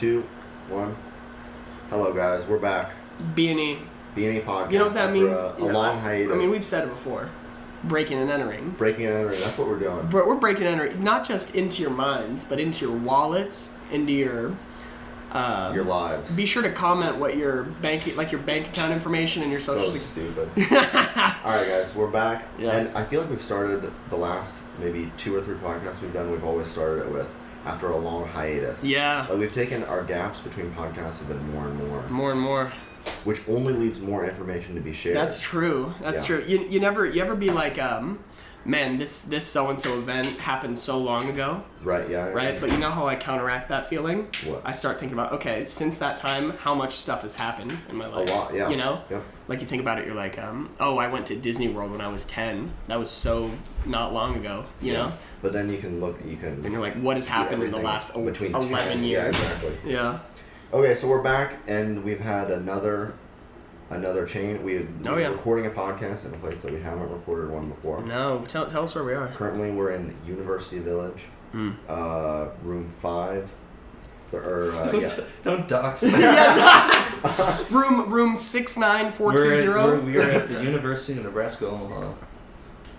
2, 1. Hello, guys. We're back. BnE. BnE podcast. You know what that means? A long hiatus. I mean, we've said it before. Breaking and entering. Breaking and entering. That's what we're doing. We're breaking and entering, not just into your minds, but into your wallets, into your lives. Be sure to comment what your bank account information and your social. So stupid. All right, guys, we're back, Yeah. and I feel like we've started the last maybe 2 or 3 podcasts we've done. We've always started it with after a long hiatus. Yeah. Like we've taken our gaps between podcasts have been more and more. More and more. Which only leaves more information to be shared. That's true. That's true. You ever be like, man, this so and so event happened so long ago. Right. Yeah. Right. But you know how I counteract that feeling? What? I start thinking about, okay, since that time, how much stuff has happened in my life? A lot. Yeah. You know. Yep. Like you think about it, you're like, oh, I went to Disney World when I was 10. That was so not long ago. You know. But then you can And you're like, what has happened in the last between 11 years? Yeah, exactly. Yeah. Okay, so we're back, and we've had another change. We're recording a podcast in a place that we haven't recorded one before. No, tell us where we are. Currently, we're in University Village, room 5. Don't dox. room 69420. We are at the University of Nebraska Omaha.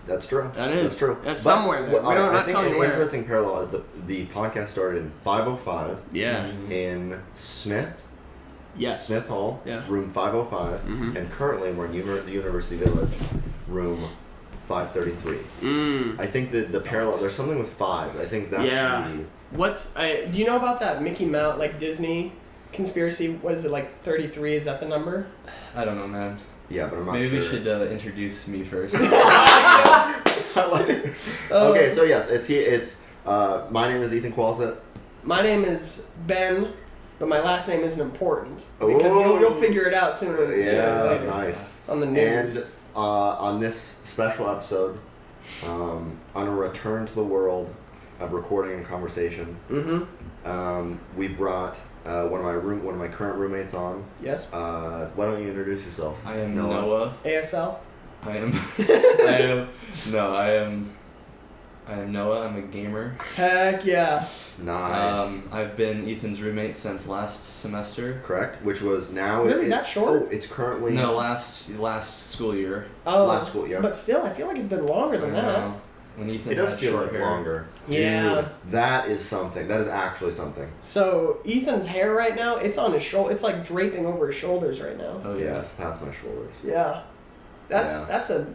That's true. That is. That's true. That's somewhere there. I think an interesting parallel is the podcast started in 505. Yeah. In Smith. Yes. Smith Hall. Yeah. Room 505. Mm-hmm. And currently we're in University Village, room 533. I think that the parallel, there's something with 5s. I think that's do you know about that Mickey Mouse, like Disney conspiracy? What is it, like 33? Is that the number? I don't know, man. Yeah, but I'm not Maybe sure. we should introduce me first. Okay, so yes, it's my name is Ethan Qualsett. My name is Ben, but my last name isn't important because you'll figure it out sooner or later. Nice. On the news. And on this special episode, on a return to the world of recording and conversation, we've brought one of my current roommates on. Yes. Why don't you introduce yourself? I am Noah. ASL. I am Noah. I'm a gamer. Heck yeah. Nice. I've been Ethan's roommate since last semester. Correct. Which was now. Really, that short? Oh, it's currently. No, last school year. Oh, last school year. But still, I feel like it's been longer than that. When Ethan it does had feel short like hair. longer. Yeah. Dude, that is something. That is actually something. So Ethan's hair right now, it's on his shoulder. It's like draping over his shoulders right now. Oh Yeah, yeah. it's past my shoulders. Yeah. That's a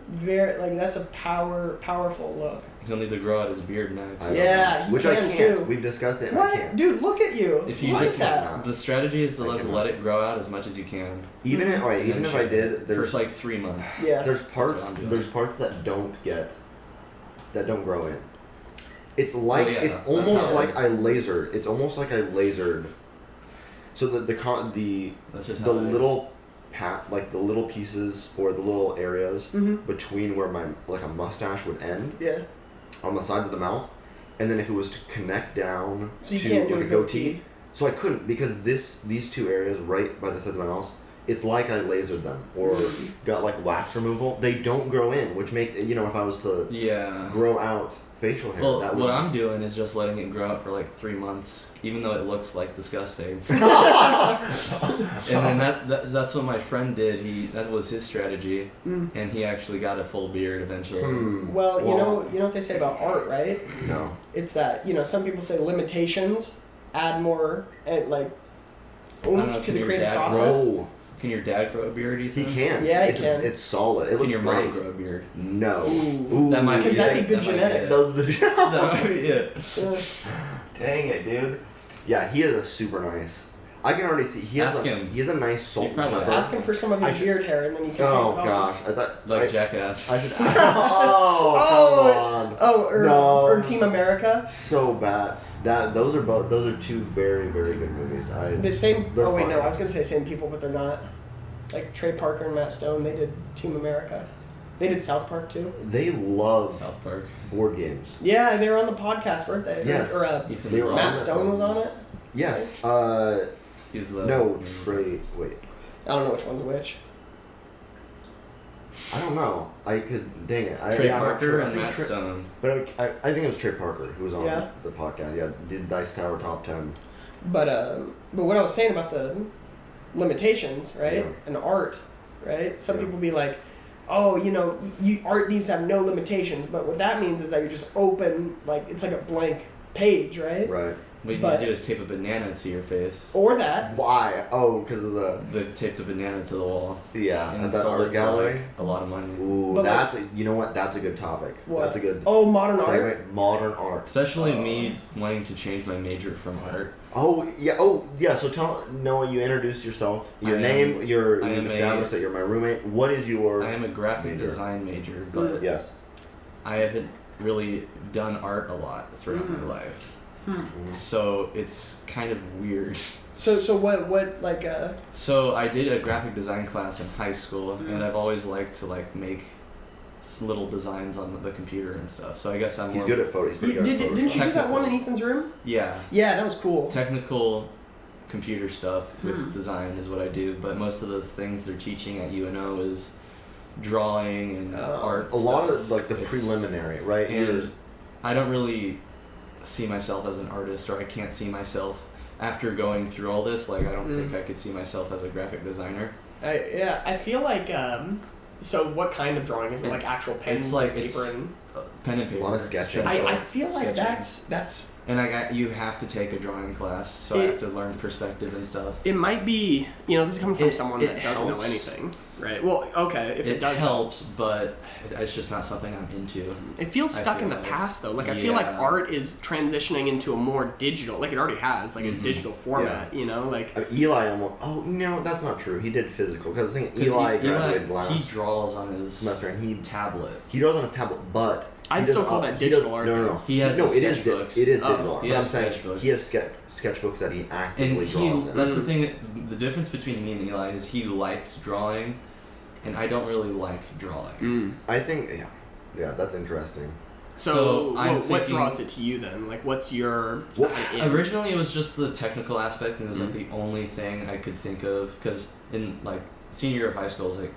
powerful look. He'll need to grow out his beard next. Yeah, which he I can can't. too. We've discussed it, and What? I can't. Dude, look at you. If you like just that. the strategy is to I let cannot. it grow out as much as you can. Even if I did, there's for like 3 months. Yeah. there's parts what I'm doing. there's parts that don't grow in. It's like it's that's almost how it like is. I lasered. It's almost like I lasered. So the That's just the how it is. little like the little pieces or the little areas between where my like a mustache would end Yeah. on the sides of the mouth, and then if it was to connect down So you to can't do like a a goatee. so I couldn't because these 2 areas right by the sides of my mouth, it's like I lasered them or got like wax removal. They don't grow in, which makes if I was to grow out facial hair. Well, that what would... I'm doing is just letting it grow out for like 3 months, even though it looks like disgusting. And then that's what my friend did. That was his strategy, and he actually got a full beard eventually. Well, you know what they say about art, right? No. It's that some people say limitations add more know, oomph to the can your creative dad process. Grow. Can your dad grow a beard, Ethan? He can. Yeah, he it's, can. It's solid. It Can looks your great. mom grow a beard? No. Ooh. That might be Because that'd be good that might genetics. Does the That might be it. Dang it, dude. Yeah, he is a super nice. I can already see he has a nice salt and probably pepper. Ask him for some of his beard hair, and then you can take it off. Gosh, I thought Like Jackass. I should. Oh, come on. Or Team America. So bad. Those are 2 very, very good movies. The same. They're Oh wait, fun. no, I was gonna say same people, but they're not. Like Trey Parker and Matt Stone, they did Team America. They did South Park too. They love South Park. board games. Yeah, they were on the podcast, weren't they? Yes. Or Ethan They were Matt on it. Stone was on it. Yes. He's the No, Trey. Wait. I don't know which one's which. I don't know. I could. Dang it. Trey I'm not Parker sure. I and think Matt Stone. But I think it was Trey Parker who was on Yeah. the podcast. Yeah, did Dice Tower Top 10. But what I was saying about the limitations, right, Yeah. and art, right? Some Yeah. people be like, oh, art needs to have no limitations, but what that means is that you're just open, like it's like a blank page, right? Right. What you But- need to do is tape a banana to your face. Or that. Why? Oh, because of the They taped a banana to the wall. yeah, And at the sold it art for, gallery. like, a lot of money. Ooh, But, that's you know what? That's a good topic. What? That's a good Oh, modern art. segment. Modern art. Especially me wanting to change my major from art. Oh yeah. So tell Noah, you introduce yourself. Your I name. am- You I am established that you're my roommate. What is your? I am a graphic major? design major, but Yes. I haven't really done art a lot throughout my life. Mhm. So it's kind of weird. So what like So I did a graphic design class in high school, and I've always liked to like make little designs on the computer and stuff. So I guess I'm He's more good at photos. He's pretty good at didn't you do that Technical. one in Ethan's room? yeah, Yeah, that was cool. technical computer stuff with design is what I do. But most of the things they're teaching at UNO is drawing and art. A lot stuff. of like the It's- preliminary, right? and I don't really see myself as an artist, or I can't see myself after going through all this. Like I don't think I could see myself as a graphic designer. I feel like so what kind of drawing is it? Like actual pen, It's like paper, it's and pen and paper. A lot of sketching. stencil, I feel like sketching. that's And you have to take a drawing class, so I have to learn perspective and stuff. it might be this is coming from someone it that doesn't know helps. anything, right? Well, okay, if it does helps, but it's just not something I'm into. It feels I stuck feel in the like- past though. Like I feel like Yeah. art is transitioning into a more digital, like it already has, like a digital format. Like I mean, Eli almost. Oh no, that's not true. He did physical because I think Eli graduated last he draws on his semester, and he tablet. draws on his tablet, but I'd he still does- call that he digital does, art, No, no, though. no. He has no. the It is sketchbooks. it is Oh, digital art. he But I'm has saying sketchbooks. he has sketchbooks that he actively And draws in. that's the thing. The difference between me and Eli is he likes drawing, and I don't really like drawing. I think yeah, that's interesting. So I'm what thinking- draws it to you then? Like what's your What- Originally, it was just the technical aspect, and it was like the only thing I could think of. Because in like senior year of high school, I was like,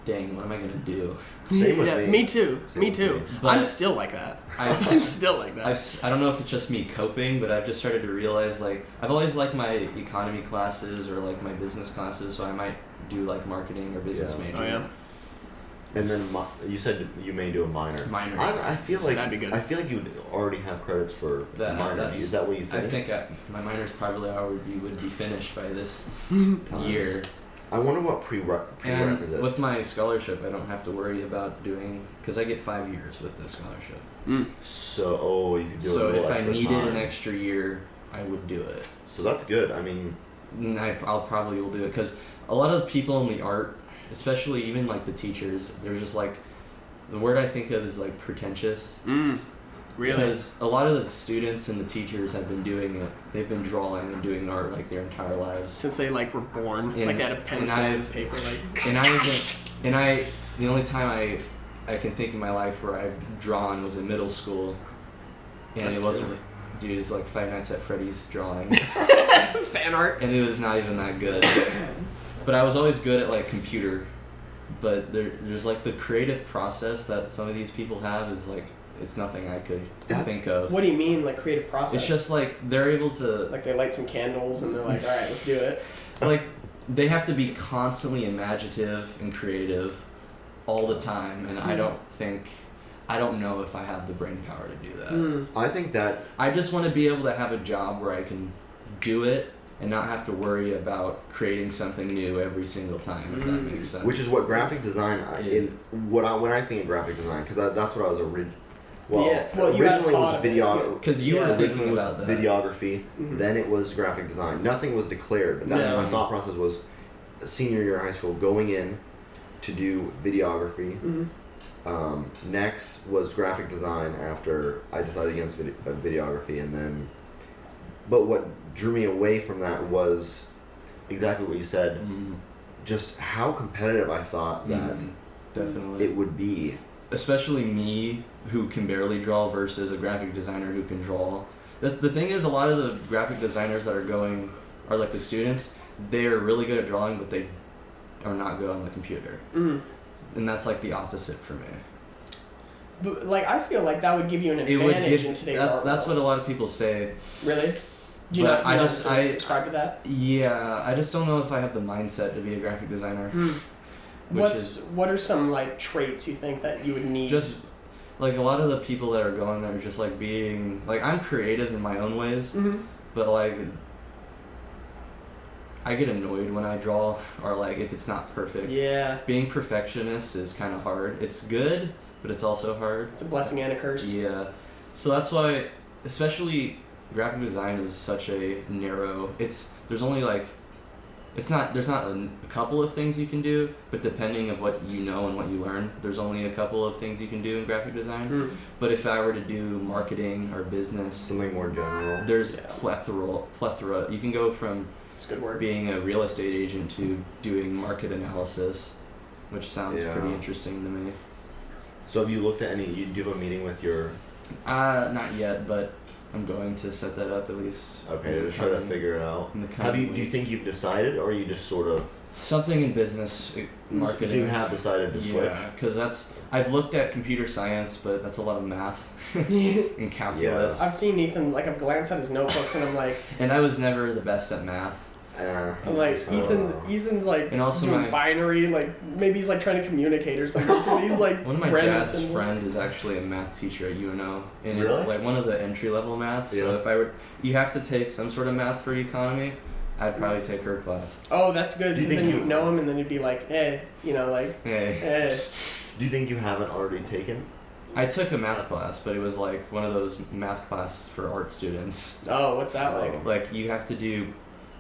"Dang, what am I gonna do?" Same with yeah, me. me too. Same Me with too. me. But I'm still like that. I'm still like that. I don't know if it's just me coping, but I've just started to realize like I've always liked my economy classes or like my business classes, so I might do like marketing or business Yeah. major. Oh yeah. And then you said you may do a minor. Minor. I feel like That'd be good. I feel like you would already have credits for That- minor. that's- Is that what you think? I think my minor's probably would be finished by this year. I wonder what And prerequisites. with my scholarship, I don't have to worry about doing because I get 5 years with this scholarship. So you could do a So little if I extra needed time. an extra year, I would do it. So that's good. I mean, And I'll probably will do it because a lot of the people in the art, especially even like the teachers, they're just like the word I think of is like pretentious. Really? Because a lot of the students and the teachers have been doing it. They've been drawing and doing art like their entire lives. Since they like were born, And- like they had a pencil and and paper, like. And the only time I can think in my life where I've drawn was in middle school, and Us it too. wasn't. Dude, it was like Five Nights at Freddy's drawings, Fan art. and it was not even that good. But I was always good at like computer, but there's like the creative process that some of these people have is like it's nothing I could think of. What do you mean, like creative process? It's just like they're able to like they light some candles and they're like, all right, let's do it. like they have to be constantly imaginative and creative all the time, and I don't know if I have the brain power to do that. I think that I just want to be able to have a job where I can do it and not have to worry about creating something new every single time, if that makes sense. which is what graphic design when I think of graphic design, because that's what I was originally. Well, Yeah, well, you had originally it was thought of it, video. Because you were Originally thinking was about that. videography, then it was graphic design. Nothing was declared, but Yeah. my thought process was senior year of high school, going in to do videography. Next was graphic design after I decided against videography, and then. But what drew me away from that was exactly what you said. Just how competitive I thought that Definitely. it would be. Especially me, who can barely draw, versus a graphic designer who can draw. The thing is, a lot of the graphic designers that are like the students, they are really good at drawing, but they are not good on the computer. And that's like the opposite for me. But like I feel like that would give you an It would advantage give in today's that's art that's what world. a lot of people say. Really? Do you But not I subscribe to that? Yeah, I just don't know if I have the mindset to be a graphic designer. What are some like traits you think that you would need? Just like a lot of the people that are going there are just like being like, I'm creative in my own ways, but like I get annoyed when I draw, or like if it's not perfect. Yeah. Being perfectionist is kind of hard. It's good, but it's also hard. It's a blessing and a curse. Yeah. So that's why, especially graphic design is such a narrow. There's only like, there's not a couple of things you can do, but depending of what you know and what you learn, there's only a couple of things you can do in graphic design. But if I were to do marketing or business, something more general, there's plethora. You can go from Good word. being a real estate agent to doing market analysis, which sounds pretty interesting to me. So have you looked at any? Do you have a meeting with your? Not yet, but I'm going to set that up at least. Okay, to try to figure it out. Do you think you've decided, or are you just sort of? Something in business marketing. So you have decided to switch. Yeah, because I've looked at computer science, but that's a lot of math and calculus. I've seen Ethan, like I've glanced at his notebooks and I'm like. And I was never the best at math. I'm like Ethan's like and also doing binary, like maybe he's like trying to communicate or something. He's like one of my dad's friend is actually a math teacher at UNO, and really? It's like one of the entry level maths. Yeah. So you have to take some sort of math for economy. I'd probably take her class. Oh, that's good, because then you'd know him and then you'd be like, hey, hey. Do you think you haven't already taken? I took a math class, but it was like one of those math class for art students. Oh, what's that like? Like you have to do,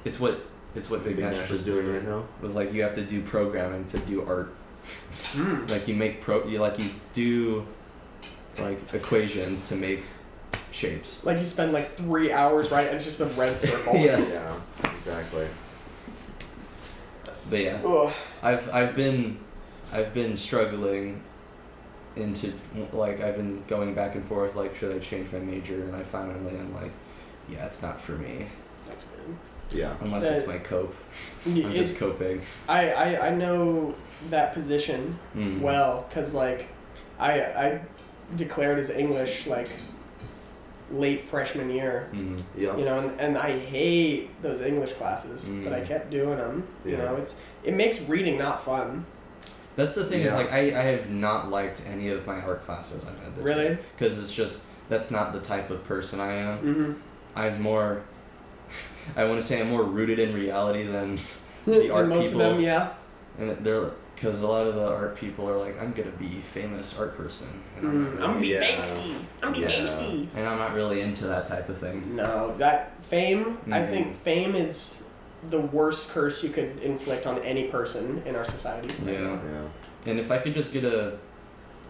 it's what Vignesh is doing right now. It was like you have to do programming to do art. Like you make you do like equations to make shapes. Like you spend like 3 hours, right? And it's just a red circle. Yes. Yeah, exactly. But yeah, Ugh. I've been struggling into like I've been going back and forth like should I change my major, and I finally am like, yeah, it's not for me. That's good. Yeah. Unless it's my cope. I'm just coping. I know that position well, because like I declared as English like late freshman year. Yeah. You know, and I hate those English classes, but I kept doing them. You know, it makes reading not fun. That's the thing is like I have not liked any of my art classes I've had this Really? Because it's just that's not the type of person I am. I'm more I want to say I'm more rooted in reality than the art most people. of them, yeah. And they're because a lot of the art people are like, I'm gonna be famous art person, and I'm gonna be Banksy. I'm gonna be Banksy. And I'm not really into that type of thing. No, that fame. I think fame is the worst curse you could inflict on any person in our society. Yeah. And if I could just get a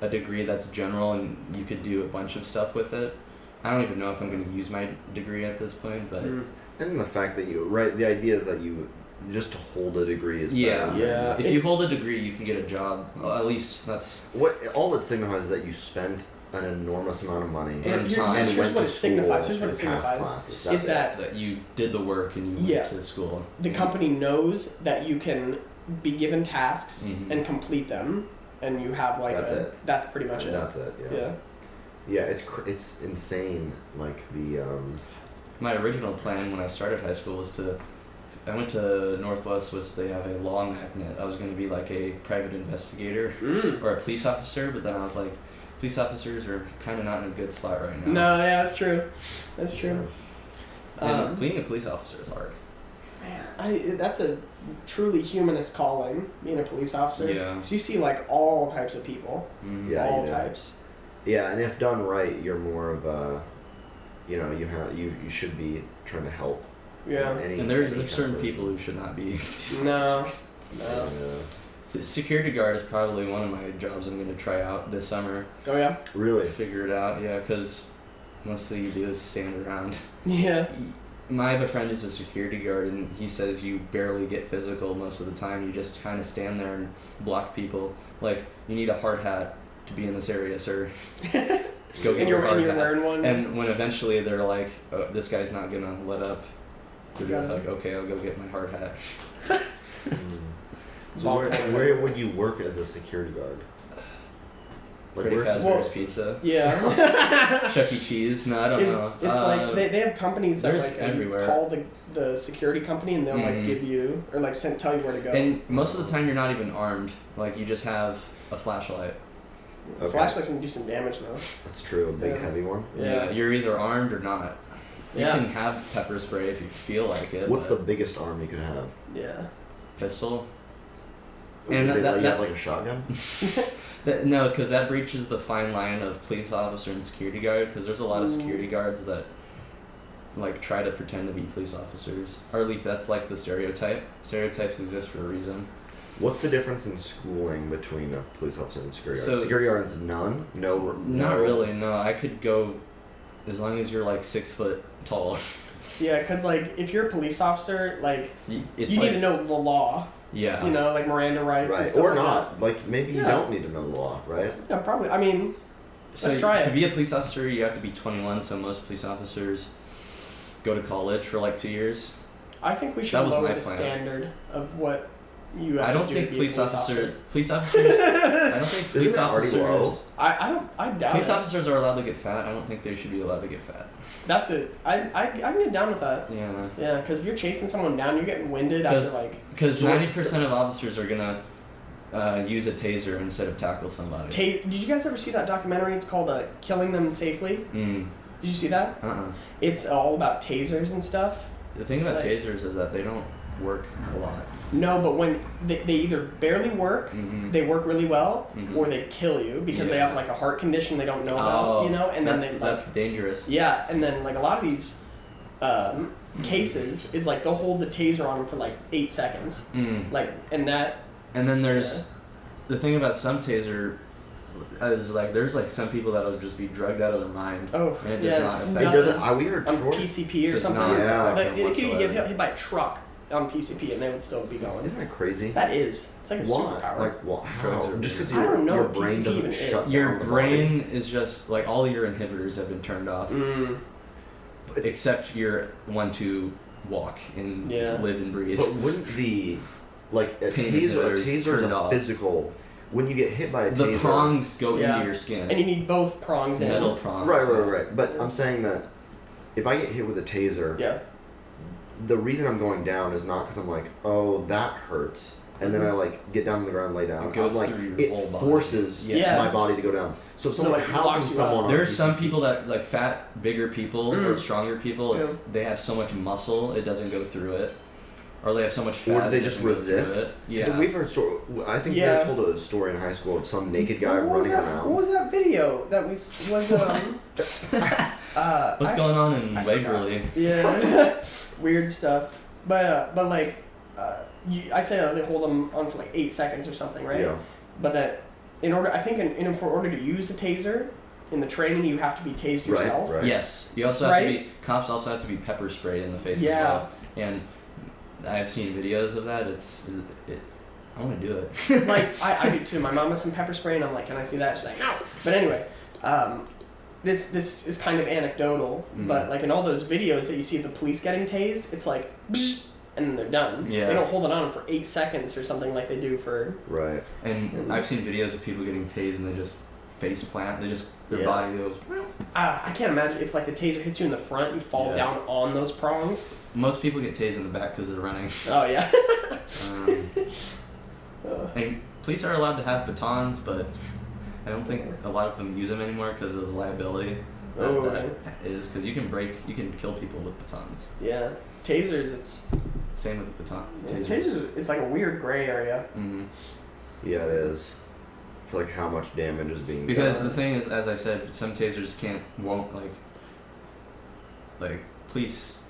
degree that's general and you could do a bunch of stuff with it, I don't even know if I'm going to use my degree at this point, but. And the fact that the idea is that you just to hold a degree is better. Yeah. If you hold a degree, you can get a job. Well, at least that's what all it signifies is that you spent an enormous amount of money and time and here's went what to it school signifies. Here's what and it passed signifies. classes. Is that you did the work and you went to school. The company knows that you can be given tasks and complete them, and you have like that's pretty much it. That's it. Yeah, it's insane. Like the my original plan when I started high school was I went to Northwest, which they have a law magnet. I was going to be like a private investigator or a police officer, but then I was like, police officers are kind of not in a good spot right now. No, yeah, that's true. That's true. And being a police officer is hard. Man, that's a truly humanist calling, being a police officer. Yeah. So you see like all types of people. All types. Yeah, and if done right, you're more of a, you should be trying to help. Yeah. And there's certain people who should not be. No. The security guard is probably one of my jobs I'm going to try out this summer. Oh yeah? Really? Figure it out, yeah, because mostly you do is stand around. Yeah. I have a friend who's a security guard, and he says you barely get physical most of the time. You just kind of stand there and block people. Like, you need a hard hat to be in this area, sir. Go get your hard hat. Wearing one. And when eventually they're like, oh, this guy's not going to let up, you're like, okay, I'll go get my hard hat. So where would you work as a security guard? Like, Freddy where's Fazbear's the- Pizza. Yeah. Chuck E. Cheese. No, I don't know. It's like they have companies that there's like everywhere. call the security company and they'll like give you or like tell you where to go. And most of the time you're not even armed. Like you just have a flashlight. Okay. Flashlights can do some damage though. That's true. A big Yeah. heavy one. Yeah. You're either armed or not. You Yeah. can have pepper spray if you feel like it. What's the but biggest arm you could have? Yeah. pistol? And And they that- let you that- have like a shotgun? No, because that breaches the fine line of police officer and security guard. Because there's a lot of security guards that like try to pretend to be police officers, or at least that's like the stereotype. Stereotypes exist for a reason. What's the difference in schooling between a police officer and security guard? So- Security guards, none? No. Not really. No, I could go as long as you're like 6 foot tall. Yeah, because like if you're a police officer, like It's you like need to know the law. yeah. You know, like Miranda rights and Right. stuff Or like not. Like, maybe you Yeah. don't need to know the law, right? that. Yeah, probably. I mean, So let's try to it. be a police officer, you have to be 21. So most police officers go to college for like 2 years. I think we should That was lower my the plan. standard of what you have I don't to do think to be police a police officers. I don't think Isn't police it already officers. low? I doubt Police it. officers are allowed to get fat. I don't think they should be allowed to get fat. That's it. I can get down with that. Yeah. Yeah, because if you're chasing someone down, you're getting winded after like. Because So 90% of officers are gonna use a taser instead of tackle somebody. Did you guys ever see that documentary? It's called "Killing Them Safely." Mm. Did you see that? It's all about tasers and stuff. The thing about Like- tasers is that they don't work a lot. No, but when they either barely work, Mm-hmm. they work really well, Mhm. or they kill you because they Yeah. have like a heart condition they don't know about, you know, and then they like, that's dangerous. yeah, and then like a lot of these cases is like they'll hold the taser on them for like 8 seconds, Mm. like, and that And then there's the thing about some taser is like there's like some people that'll just be drugged out of their mind. oh And it does yeah, not affect It nothing. doesn't. We heard on Troy. PCP or Does something. not Yeah. affect Like, them it could get whatsoever. hit by a truck on PCP and they would still be going. Isn't that crazy? That is. It's like a Why? superpower. Like, what? Drugs How? are Just because I don't know your what brain PCP doesn't even shut is. down Your the brain is just like all your inhibitors have been turned off, Mm. except your one to walk and Yeah. live and breathe. body. But wouldn't the like a Pain taser? A inhibitors taser is turned a off. physical. When you get hit by a The taser, prongs go Yeah. into your skin. And you need both prongs in. Metal prongs. Right. But I'm saying that if I get hit with a taser, Yeah. the reason I'm going down is not because I'm like, oh, that hurts, and then I like get down on the ground, and lay down. It goes I'm like, through your it whole body. forces Yeah. my body to go down. So if someone, like, how can locks you up. someone? on There's PCP some people that like fat, bigger people or stronger people. Yeah. They have so much muscle it doesn't go through it, or they have so much fat. Or do they it just doesn't go through resist? it. 'Cause Yeah. we've heard I think we Yeah. were told a story in high school of some naked guy What was running that? around. What was that video that was What's I- going on in I Waverly? Yeah, weird stuff. But like, I say they hold them on for like 8 seconds or something, right? Yeah. But that in order, I think for order to use a taser in the training, you have to be tased Right, yourself. right. Yes. You also have to Right? be. Cops also have to be pepper sprayed in the face Yeah. as well. And I've seen videos of that. I want to do it. Like I do too. My mom has some pepper spray, and I'm like, can I see that? She's like, no. But anyway, this is kind of anecdotal, Mhm. but like in all those videos that you see of the police getting tased, it's like, psh, and then they're done. Yeah. They don't hold it on for 8 seconds or something like they do for. Right. And I've seen videos of people getting tased and they just face plant. They just their Yeah. body goes. I can't imagine if like the taser hits you in the front, you fall Yeah. down on those prongs. Most people get tased in the back because they're running. Oh yeah. And police are allowed to have batons, but I don't think a lot of them use them anymore because of the liability that, Oh, that right. is. Because you can kill people with batons. Yeah. Tasers, it's Same with batons. tasers. It's like a weird gray area. Mm-hmm. Yeah, it is. For like how much damage is being Because done. the thing is, as I said, some tasers won't police,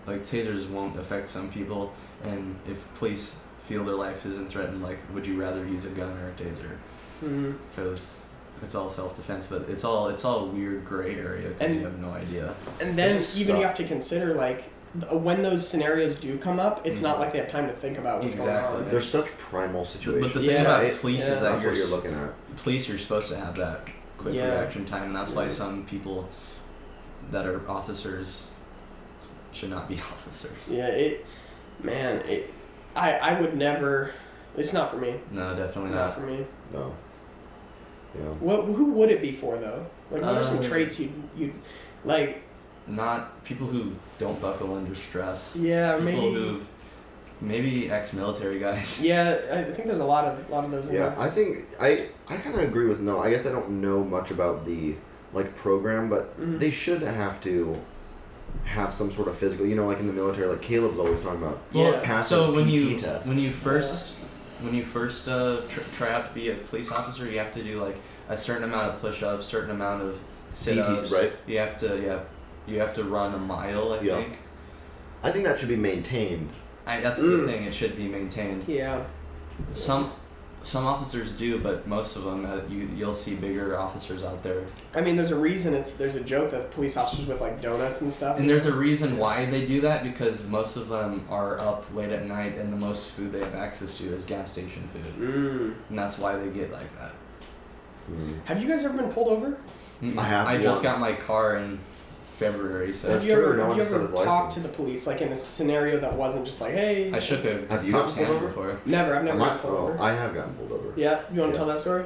like tasers won't affect some people, and if police feel their life isn't threatened, like, would you rather use a gun or a taser? Mm-hmm. Because it's all self-defense, but it's all a weird gray area because And- you have no idea. And then It's even you stuff. have to consider like when those scenarios do come up, it's not Mhm. like they have time to think about what's Exactly. going on. There's such primal situations. But the Yeah, thing about right? police Yeah. is that That's what you're looking at. police are supposed to have that quick Yeah. reaction time, and that's why Yeah. some people that are officers should not be officers. Yeah, I would never. It's not for me. No, definitely Not not. for me. No. You know? Who would it be for though? Like, what are some traits you'd like? Not people who don't buckle under stress. Yeah, people maybe ex-military guys. Yeah, I think there's a lot of those. Yeah, I think I kind of agree with Noah. I guess I don't know much about the program, but they should have to have some sort of physical. You know, like in the military, like Caleb's always talking about. Yeah. Passing So PT tests. when you first try out to be a police officer, you have to do like a certain amount of push-ups, certain amount of sit-ups. right? You have to run a mile. I think. I think that should be maintained. That's the thing. It should be maintained. Yeah. Some officers do, but most of them, you'll see bigger officers out there. I mean, there's a reason. There's a joke that police officers with like donuts and stuff. And there's a reason why they do that, because most of them are up late at night, and the most food they have access to is gas station food. And that's why they get like that. Have you guys ever been pulled over? I have. I just got my car in February, so Have you ever talked to the police, like in a scenario that wasn't just like, hey? I shook a Have you cop's gotten hand pulled over? before. Never. I've never gotten pulled over. I have gotten pulled over. Yeah, you want to tell that story?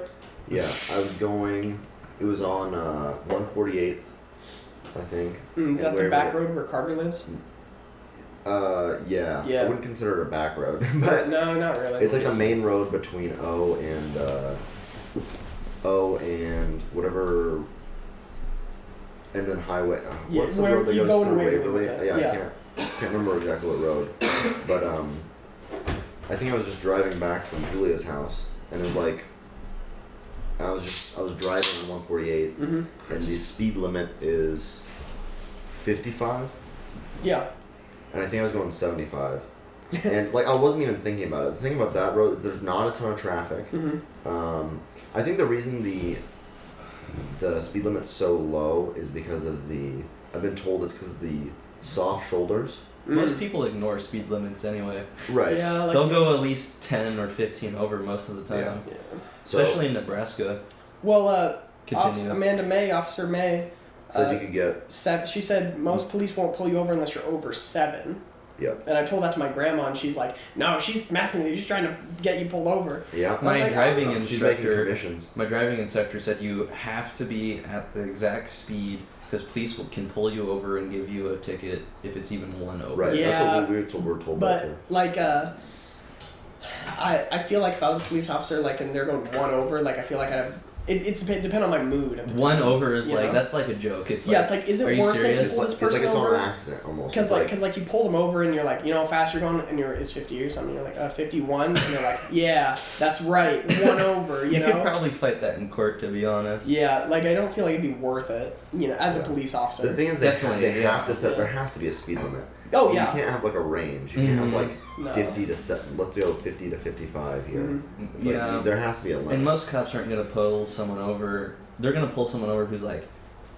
Yeah, I was going. It was on 148th, I think. Is that the back road where Carter lives? Yeah. I wouldn't consider it a back road, but no, not really. it's like a main road between O and whatever. And then highway. What's the road that goes through Waverly? Yeah, I can't remember exactly what road, but I think I was just driving back from Julia's house, and it was like I was driving on 148, and the speed limit is 55. Yeah. And I think I was going 75, and like I wasn't even thinking about it. The thing about that road, there's not a ton of traffic. I think the reason the speed limit's so low is because of I've been told it's because of the soft shoulders. Most people ignore speed limits anyway. Right. Yeah, They'll go at least 10 or 15 over most of the time. Yeah. Especially in Nebraska. Well, Continue. Officer May, said you could get. She said most police won't pull you over unless you're over 7. Yep. And I told that to my grandma, and she's like, "No, she's messing with you. She's trying to get you pulled over." Yeah. My driving She's making instructor. commissions. My driving instructor said you have to be at the exact speed, because police can pull you over and give you a ticket if it's even one over. Right. Yeah. That's what we're told. But too. like, I feel like if I was a police officer, like, and they're going 1 over, like, I feel like it's depend on my mood. At the One time, over is like, know? that's like a joke. It's yeah, like, it's like, is are it you worth it to serious? pull this person it's like over? its own accident almost. Because you pull them over and you're like, you know how fast you're going, and it's 50 or something. You're like 51, and you're like, yeah, that's right, 1 over. You know? could probably fight that in court, to be honest. Yeah, like I don't feel like it'd be worth it. You know, as a police officer. The thing is, they have to set. Yeah. There has to be a speed limit. Oh yeah. You can't have like a range. You can't have like No. 50 to 7. Let's go 50 to 55 here. It's like, there has to be a limit. And most cops aren't gonna pull someone over. They're gonna pull someone over who's like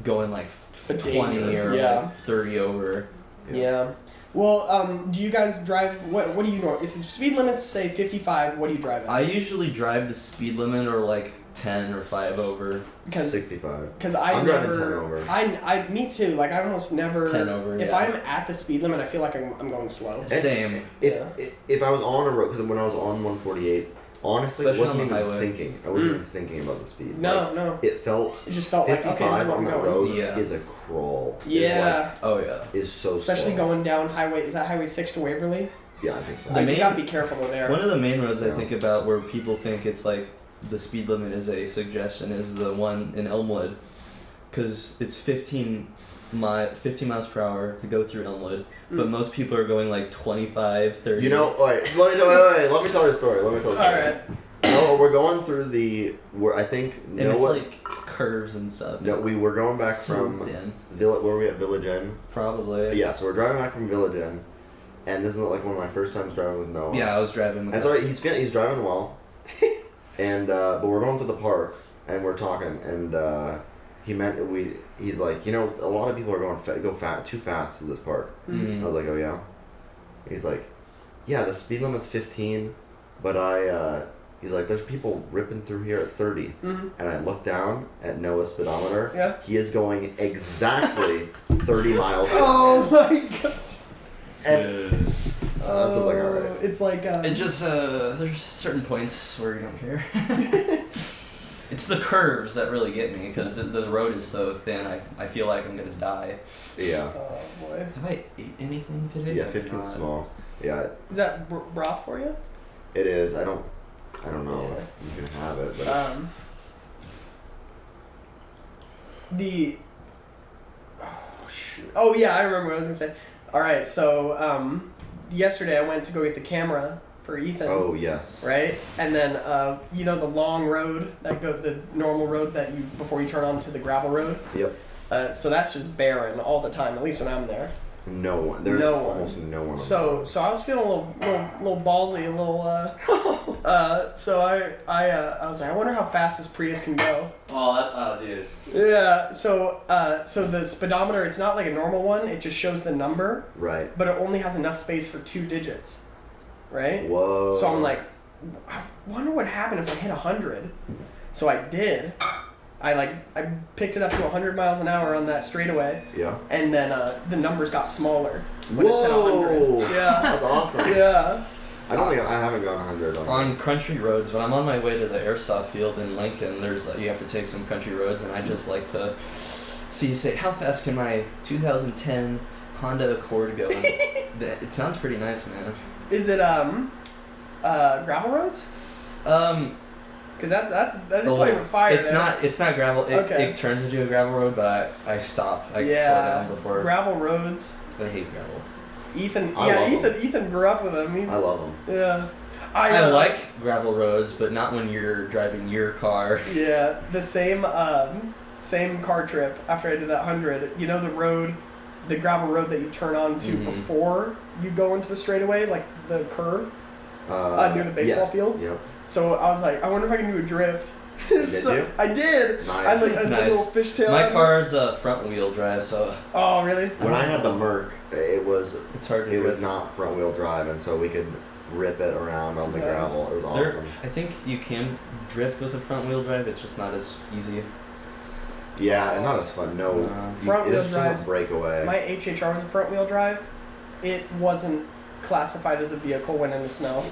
going like 20 or like 30 over. Yeah. Well, do you guys drive? What do you know? If speed limits say 55, what do you drive at? I usually drive the speed limit or like 10 or 5 over. 65. Because I'm driving 10 over. Me too. Like I almost never. 10 over. If I'm at the speed limit, I feel like I'm going slow. Same. If I was on a road, because when I was on 148, honestly, Especially I wasn't on the even highway. thinking. I wasn't even thinking about the speed. No. It just felt like 55 okay, this is where on I'm the going. road Yeah. is a crawl. Yeah. Is so Especially slow. going down highway. Is that Highway 6 to Waverly? Yeah, I think so. Like, you gotta be careful though there. One of the main roads I Yeah. think about where people think it's like the speed limit is a suggestion is the one in Elmwood, because it's 15 miles per hour to go through Elmwood, but most people are going like 25, 30. You know, alright, let me tell you a story. Alright. No, we're going through I think, and it's like curves and stuff. No, we were going back so from thin. where were we at Village Inn? Probably. Yeah, so we're driving back from Village Inn, and this is like one of my first times driving with Noah. Yeah, I was driving with And so he's driving well, and but we're going to the park, and we're talking, and he's like, you know, a lot of people are going too fast to this park. I was like, oh yeah. He's like, yeah, the speed limit's 15, but he's like, there's people ripping through here at 30. And I look down at Noah's speedometer. Yeah. He is going exactly 30 miles per hour. Oh my gosh. And I was like, all right. It's like It just there's certain points where you don't care. It's the curves that really get me because the road is so thin. I feel like I'm gonna die. Yeah. Oh boy. Have I ate anything today? Yeah, 15 small. Yeah. Is that broth for you? It is. I don't know if you can have it, but oh yeah, I remember what I was gonna say. All right, so yesterday I went to go get the camera for Ethan. oh yes. Right, and then you know the long road the normal road that you before you turn onto the gravel road. Yep. So that's just barren all the time, at least when I'm there. No one. There's almost no one. So I was feeling a little ballsy, a little. So I was like, I wonder how fast this Prius can go. Oh, dude. Yeah. So the speedometer, it's not like a normal one. It just shows the number. Right. But it only has enough space for 2 digits. Right. Whoa. So I'm like, I wonder what happened if I hit 100. So I did. I picked it up to 100 miles an hour on that straightaway. Yeah. And then the numbers got smaller when it said Whoa. 100. Yeah. That's awesome. Yeah. I haven't gone 100 on country roads. When I'm on my way to the airsoft field in Lincoln, you have to take some country roads, and I just like to say how fast can my 2010 Honda Accord go? It sounds pretty nice, man. Is it gravel roads? Because that's playing with fire. It's not gravel. It turns into a gravel road, but I stop. I slow down before. Gravel roads. I hate gravel. Ethan grew up with them. I love them. Yeah. I like gravel roads, but not when you're driving your car. Yeah, the same car trip after I did that 100. You know the gravel road that you turn onto before you go into the straightaway, like the curve near the baseball fields. Yep. So I was like, I wonder if I can do a drift. Did you? I did. Nice. I did a little fishtail. My car's front wheel drive, so. Oh really? When I had the Merc, it's hard to it was not front wheel drive, and so we could rip it around on the gravel. It was awesome. I think you can drift with a front wheel drive. It's just not as easy. Yeah, and not as fun. No, front wheel drive. Just a breakaway. My HHR was a front wheel drive. It wasn't classified as a vehicle when in the snow.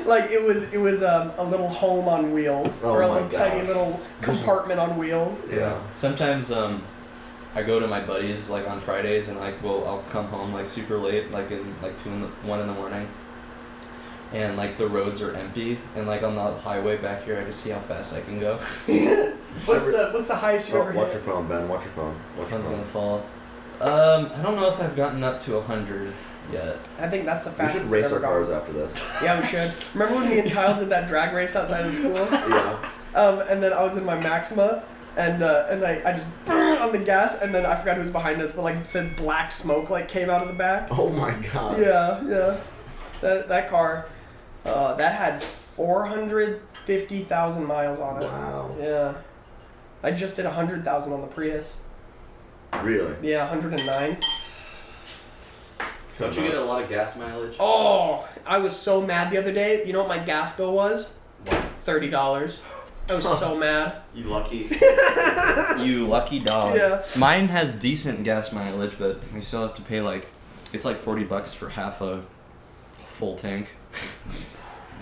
Like it was a little home on wheels, or a little tiny little compartment on wheels. Yeah. Sometimes I go to my buddies like on Fridays and I'll come home like super late, like in like 1 in the morning, and like the roads are empty, and like on the highway back here I just see how fast I can go. What's the highest you ever hit? Watch your phone, Ben. Watch your phone. Phone's gonna fall. I don't know if I've gotten up to 100 yet. I think that's the fastest. We should race I've our ever cars gone. after this. Yeah, we should. Remember when me and Kyle did that drag race outside of the school? Yeah. And then I was in my Maxima, and I just on the gas, and then I forgot who was behind us, but like said black smoke like came out of the back. Oh my god. Yeah. That car, that had 450,000 miles on it. Wow. Yeah. I just did 100,000 on the Prius. Really? Yeah, 109. Don't you get a lot of gas mileage? Oh, I was so mad the other day. You know what my gas bill was? What? $30. I was so mad. You lucky. You lucky dog. Yeah. Mine has decent gas mileage, but I still have to pay it's like $40 for half a full tank.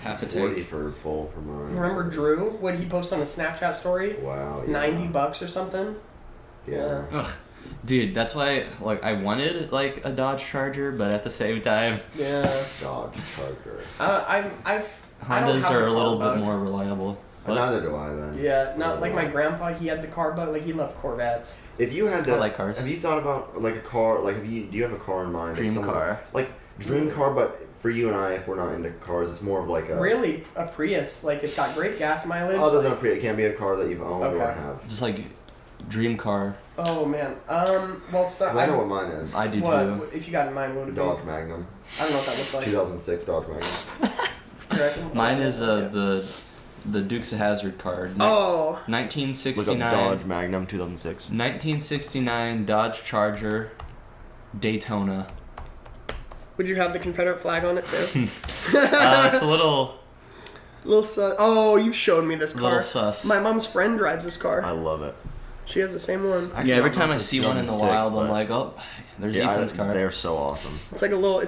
Half a tank. 40 for full for mine. Remember Drew? What he posted on a Snapchat story? Wow. Yeah. $90 or something? Yeah. Ugh. Dude, that's why I wanted a Dodge Charger, but at the same time, Yeah. Dodge Charger. Hondas are a little bit more reliable. Neither do I, then. Yeah, not like my grandpa. He had the car bug. Like he loved Corvettes. If you had to, I like cars. Have you thought about like a car? Like, do you have a car in mind? Dream car. Like dream car, but for you and I, if we're not into cars, it's more of like a really a Prius. Like it's got great gas mileage. Other than a Prius, it can't be a car that you've owned or have. Just like dream car. Oh man. Well, so I know what mine is. I do what, too. if you got in mind, what would it be? Dodge Magnum. I don't know what that looks like. 2006 Dodge Magnum. You reckon? Mine is the Dukes of Hazzard car. Oh. 1969. Look up Dodge Magnum 2006. 1969 Dodge Charger Daytona. Would you have the Confederate flag on it too? It's a little Little sus. Oh, you've shown me this car. little sus. My mom's friend drives this car. I love it. She has the same one. Yeah, every time I see one in the wild, I'm like, oh, there's Ethan's car. They're so awesome. It's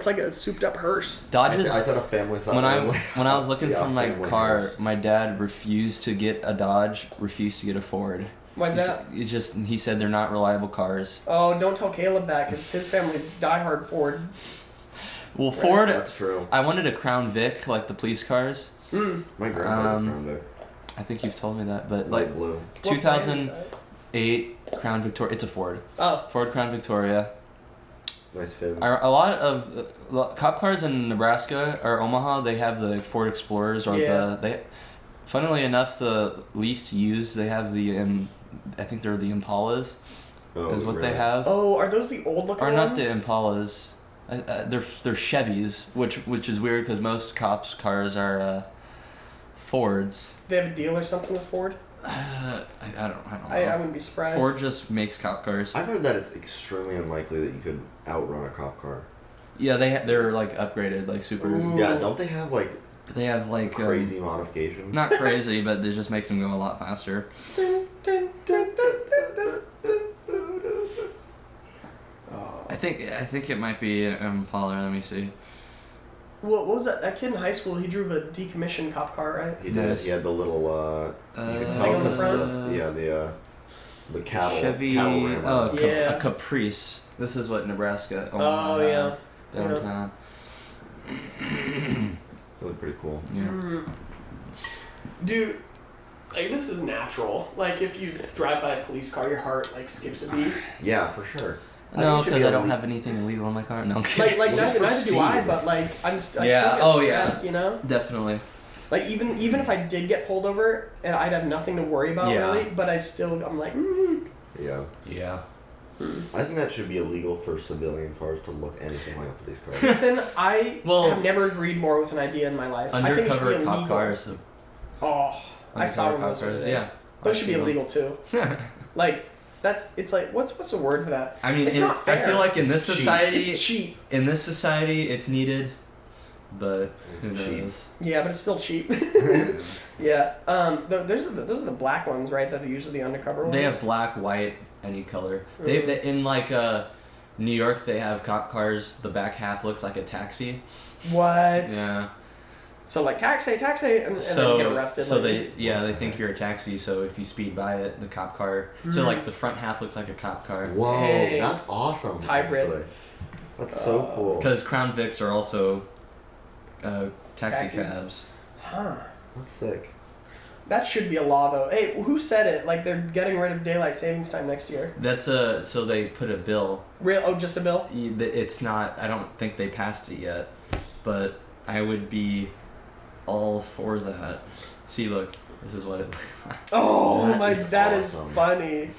like a souped up hearse. Dodges. I said a family size. When I was looking Yeah, for my family car, hearse. my dad refused to get a Dodge, refused to get a Ford. Why's that? He said they're not reliable cars. Oh, don't tell Caleb that, because his family diehard Ford. Well, Ford. That's true. I wanted a Crown Vic, like the police cars. My grandpa Crown Vic. I think you've told me that, but Light like blue. 2008 Crown Victoria. It's a Ford. Oh. Ford Crown Victoria. Nice fit. A lot of cop cars in Nebraska or Omaha, they have the Ford Explorers or funnily enough, the least used, they have the I think they're the Impalas. Is what they have. Oh, are those the old looking ones? Or not the Impalas. They're Chevys, which is weird because most cops' cars are Fords. They have a deal or something with Ford? I don't know. I wouldn't be surprised. Ford just makes cop cars. I've heard that it's extremely unlikely that you could outrun a cop car. Yeah, they're like upgraded, like super. Ooh. Yeah, don't they have like They have like crazy modifications? Not crazy, but it just makes them go a lot faster. I think it might be Impala. Let me see. What was that? That kid in high school, he drove a decommissioned cop car, right? He did. Yes. He had the little you could thing tell on the because front? the cattle Chevy. cattle rammer. Yeah. A Caprice. This is what Nebraska. Oh, yeah. Downtown. That was pretty cool. Yeah. Dude, like this is natural. Like if you drive by a police car, your heart like skips a beat. Yeah, for sure. No, because I don't have anything illegal in my car. No, I'm kidding. Like Well, neither do I, but like I still get stressed, you know? Definitely. Like even if I did get pulled over and I'd have nothing to worry about really, but I'm like, Yeah. Yeah. I think that should be illegal for civilian cars to look anything like a police car. Ethan, I have never agreed more with an idea in my life. I think it should be illegal. Cop cars. Oh, I saw one of those. Yeah. Those should be illegal too. Like it's like what's the word for that? I mean, it's not fair. I feel like in this society, it's cheap. In this society, it's needed, but It's who cheap. knows? Yeah, but it's still cheap. Yeah. Those are the black ones, right? That are usually the undercover ones. They have black, white, any color. They in like New York, they have cop cars. The back half looks like a taxi. What? Yeah. So like taxi, and then you get arrested. So like, they think you're a taxi. So if you speed by it, the cop car. So like the front half looks like a cop car. Whoa, Hey. that's awesome. It's hybrid. Actually. That's so cool. Because Crown Vics are also taxi Taxis? cabs. Huh. That's sick. That should be a law though. Hey, who said it? Like they're getting rid of daylight savings time next year. That's so they put a bill. Real? Oh, just a bill? It's not. I don't think they passed it yet, but I would be all for that. See, look, this is what it. Oh That my! is That is awesome. funny.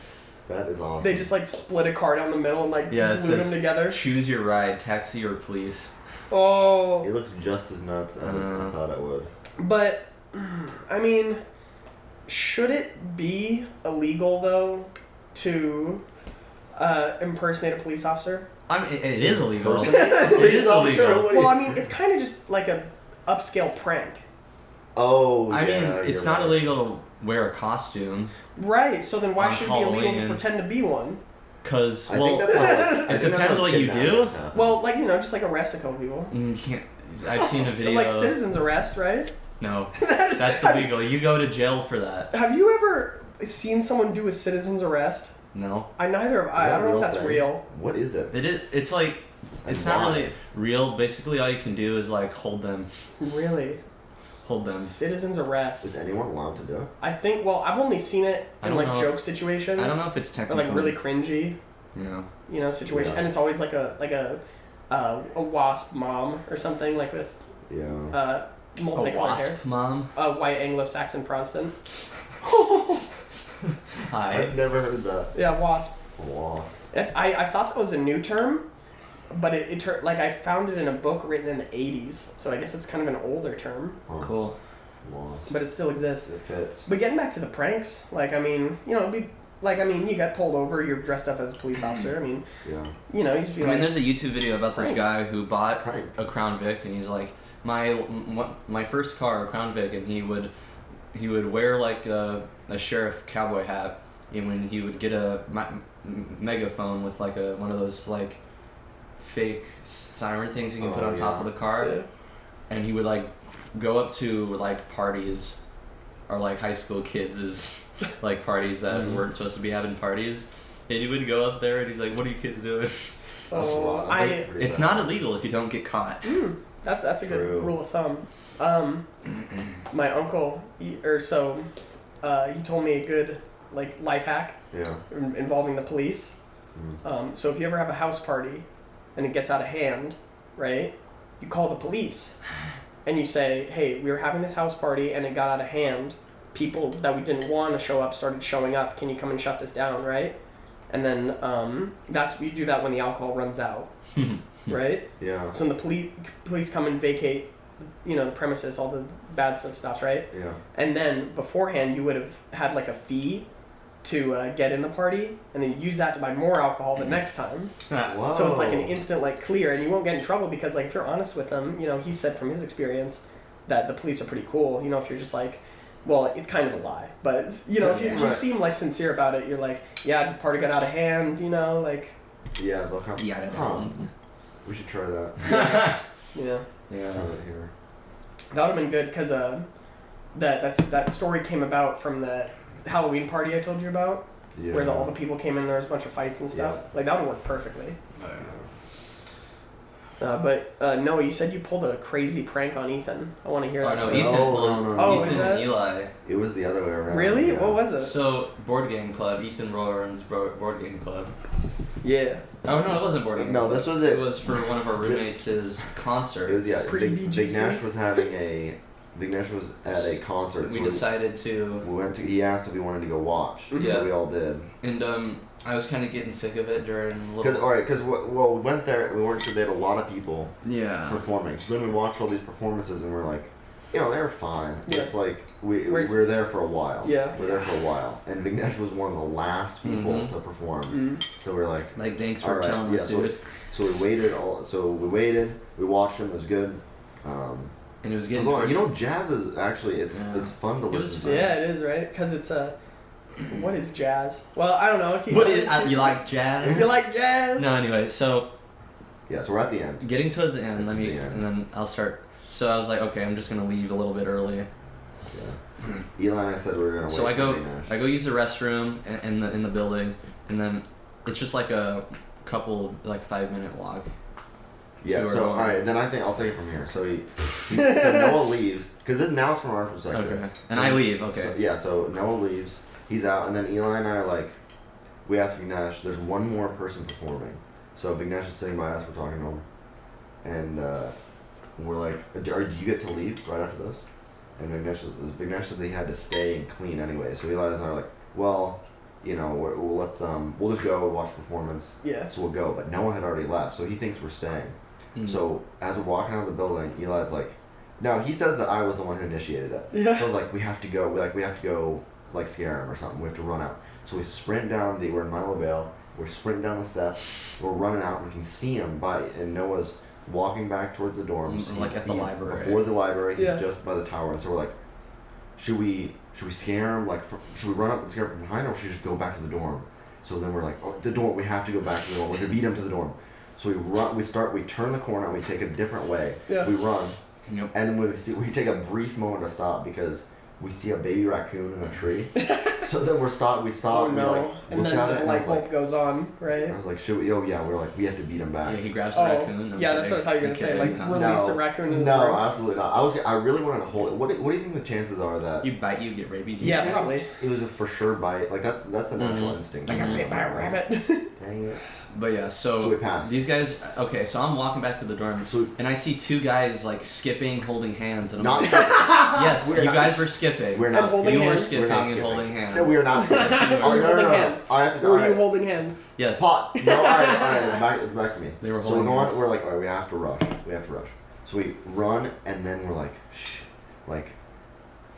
That is awesome. They just like split a car down the middle and like Yeah, it glued says them together. choose your ride, taxi or police. Oh. It looks just as nuts as I thought it would. But, I mean, should it be illegal though to impersonate a police officer? I mean, it is illegal. Impersonate a It police is officer? illegal. What do you- Well, I mean, it's kind of just like a upscale prank. Oh, I mean, yeah, it's you're not right. illegal to wear a costume. Right, so then why On should it be illegal to Halloween. pretend to be one? Cause I well, think that's how, I think that's depends how what you kidnappings do. happen. Well, like, just like arrest a couple people. you can't. I've seen a video. Like citizen's arrest, right? No, that's illegal. You go to jail for that. Have you ever seen someone do a citizen's arrest? No. Neither have I. I don't know if that's thing? real. What is it? It is. It's like. It's not why? really real. Basically, all you can do is like hold them. Really? Hold them. Citizen's arrest. Is anyone allowed to do it? I think, well, I've only seen it I in don't like know joke situations. I don't know if it's Or technically. like really cringy, Yeah. situation. Yeah. And it's always like a wasp mom or something, like with Yeah. A multicolored hair. wasp, mom. A white Anglo-Saxon Protestant. Hi. I've never heard that. Yeah, wasp. A wasp. I thought that was a new term, but it turned, like, I found it in a book written in the 80s, so I guess it's kind of an older term, Huh. Cool. Wasp. but it still exists. It fits. But getting back to the pranks, like, I mean, it'd be, like, I mean, you got pulled over, you're dressed up as a police officer, I mean, Yeah. you just be I like, mean, there's a YouTube video about this Pranked. guy who bought Pranked. a Crown Vic, and he's like, my first car, a Crown Vic, and he would wear like a sheriff cowboy hat, and when he would get a megaphone with like one of those like fake siren things you can put on top of the car, and he would like go up to like parties or like high school kids' like parties that weren't supposed to be having parties, and he would go up there and he's like, "What are you kids doing?" It's not illegal if you don't get caught. That's a good rule of thumb. My uncle, he told me a good like life hack involving the police. So if you ever have a house party and it gets out of hand, right, you call the police and you say, hey, we were having this house party and it got out of hand. People that we didn't want to show up started showing up. Can you come and shut this down, right? And then we do that when the alcohol runs out, right? Yeah. So when the police come and vacate, the premises, all the bad stuff stops, right? Yeah. And then beforehand, you would have had like a fee to get in the party, and then use that to buy more alcohol the next time. Whoa. So it's like an instant like clear, and you won't get in trouble because like if you're honest with them, he said from his experience that the police are pretty cool. If you're just like, well, it's kind of a lie, but it's, if you seem like sincere about it, you're like, yeah, the party got out of hand, like. Yeah, they'll come. Yeah. We should try that. Yeah. Try that here. That would have been good because that story came about from that Halloween party I told you about, where all the people came in, there was a bunch of fights and stuff. Yeah. Like that would work perfectly. But Noah, you said you pulled a crazy prank on Ethan. I want to hear that. No, story. Ethan. No. Oh, Ethan is that? and Eli. It was the other way around. Really? Yeah. What was it? So board game club. Ethan runs board game club. Yeah. Oh no, it wasn't board game. No, club. this was it. It was for one of our roommates' concerts. It was Big Nash was having a. Big Nash was at a concert. We decided to. He asked if we wanted to go watch. So we all did. And I was kind of getting sick of it during a little. Because we went there. We weren't sure they had a lot of people. Yeah. Performing. So then we watched all these performances and we're like, they were fine. Yeah. It's like we're there for a while. Yeah. We're there for a while. And Big Nash was one of the last people to perform. So we're like, thanks for telling us, dude. So we waited. We watched him. It was good. And it was getting. Jazz is actually it's fun to listen to. Yeah, it is, right? Because it's what is jazz? Well, I don't know. You like jazz? You like jazz? No, anyway, so. Yeah, so we're at the end. Getting to the end, and then I'll start. So I was like, okay, I'm just gonna leave a little bit early. Yeah. Eli and I said we were gonna wait. So I go use the restroom in the building, and then it's just like a couple 5-minute walk. Yeah, so alright, then I think I'll take it from here. So so Noah leaves, because now it's from our perspective. Okay. And I leave, okay. So Noah leaves, he's out, and then Eli and I are like, we asked Big Nash, there's one more person performing. So Big Nash is sitting by us, we're talking to him, and we're like, do you get to leave right after this? And Big Nash said that he had to stay and clean anyway, so Eli and I are like, well, we'll just go watch the performance. Yeah. So we'll go, but Noah had already left, so he thinks we're staying. So as we're walking out of the building, Eli's like, no, he says that I was the one who initiated it. Yeah. So I was like, we have to go, scare him or something. We have to run out. So we sprint down. We're in Milo Vale. We're sprinting down the steps. We're running out. And we can see him and Noah's walking back towards the dorms. At the library. Before the library. He's just by the tower. And so we're like, should we scare him? Should we run up and scare him from behind, or should we just go back to the dorm? So then we're like, oh, the dorm. We have to go back to the dorm. We have to beat him to the dorm. So we run. We turn the corner and we take a different way. Yeah. We run. Yep. And then we take a brief moment to stop because we see a baby raccoon in a tree. So then we stop. Oh, no. We looked at it, the light bulb goes on, right? I was like, should we? Oh yeah, we're like, we have to beat him back. Yeah, he grabs the raccoon. Yeah, that's what I thought you were gonna say. Release the raccoon in the No, room. absolutely not. I really wanted to hold it. What do you think the chances are that you bite, you get rabies? Yeah, probably. It was a for sure bite. That's the natural instinct. I got bit by a rabbit. Dang it. But yeah, so we passed. These guys. Okay, so I'm walking back to the dorm, and I see two guys skipping, holding hands, and I'm yes, you guys were skipping. We're not skipping. You were skipping and holding hands. No, we are not skipping. Hands. I have to. Were you holding hands? Yes. Pot. No, all right. It's back to me. They were so we're holding going. hands. We're like, all right, we have to rush. So we run, and then we're like, shh,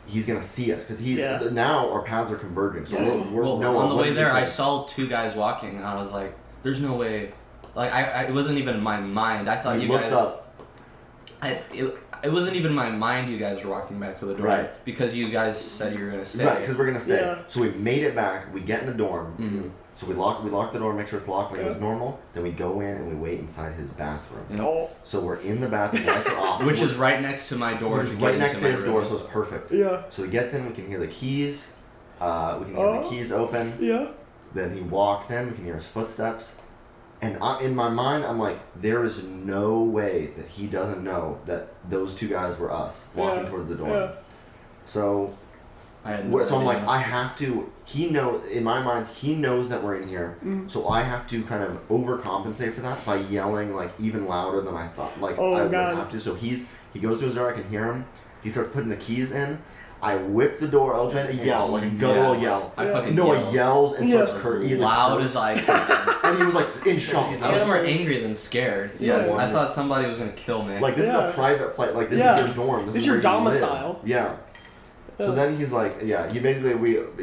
he's gonna see us because now our paths are converging. So we're on the way there, I saw two guys walking, and I was like, "There's no way." It wasn't even in my mind. I thought you guys. Looked up. I it wasn't even my mind you guys were walking back to the dorm. Right. Because you guys said you were going to stay. Right, because we're going to stay. Yeah. So we made it back. We get in the dorm. Mm-hmm. So we lock the door, make sure it's locked like it was normal. Then we go in and we wait inside his bathroom. Oh. So we're in the bathroom, lights are off. Which is right next to my door. Which is right next to his door, so it's perfect. Yeah. So he gets in, we can hear the keys. We can hear the keys open. Yeah. Then he walks in, we can hear his footsteps. And in my mind, I'm like, there is no way that he doesn't know that those two guys were us walking towards the door. Yeah. So, I'm like, I have to. In my mind, he knows that we're in here. Mm. So I have to kind of overcompensate for that by yelling like even louder than I thought. Like I would have to. So he goes to his door. I can hear him. He starts putting the keys in. I whip the door open and yell, like a guttural yell. I yells and starts loud as I could. And he was like in shock. I was more angry than scared. Yeah. I thought somebody was going to kill me. Like, this is a private place. Like, this is your dorm. This is your domicile. Yeah. So then he's like, he basically,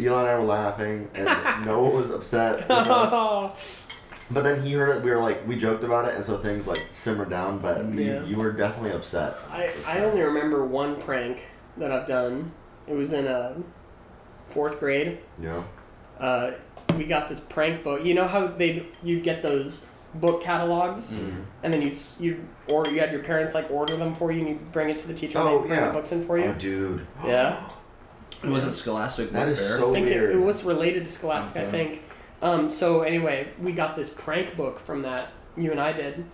Eli and I were laughing, and Noah was upset with us. But then he heard it, we joked about it, and so things, like, simmered down, but you were definitely upset. I only remember one prank that I've done. It was in 4th grade. Yeah. We got this prank book. You know how you'd get those book catalogs, and then you had your parents like order them for you, and you bring it to the teacher, and they bring the books in for you. Oh, dude. Yeah. It wasn't Scholastic Book That is Fair. so I think weird. it was related to Scholastic, Okay. I think. So anyway, we got this prank book from that you and I did,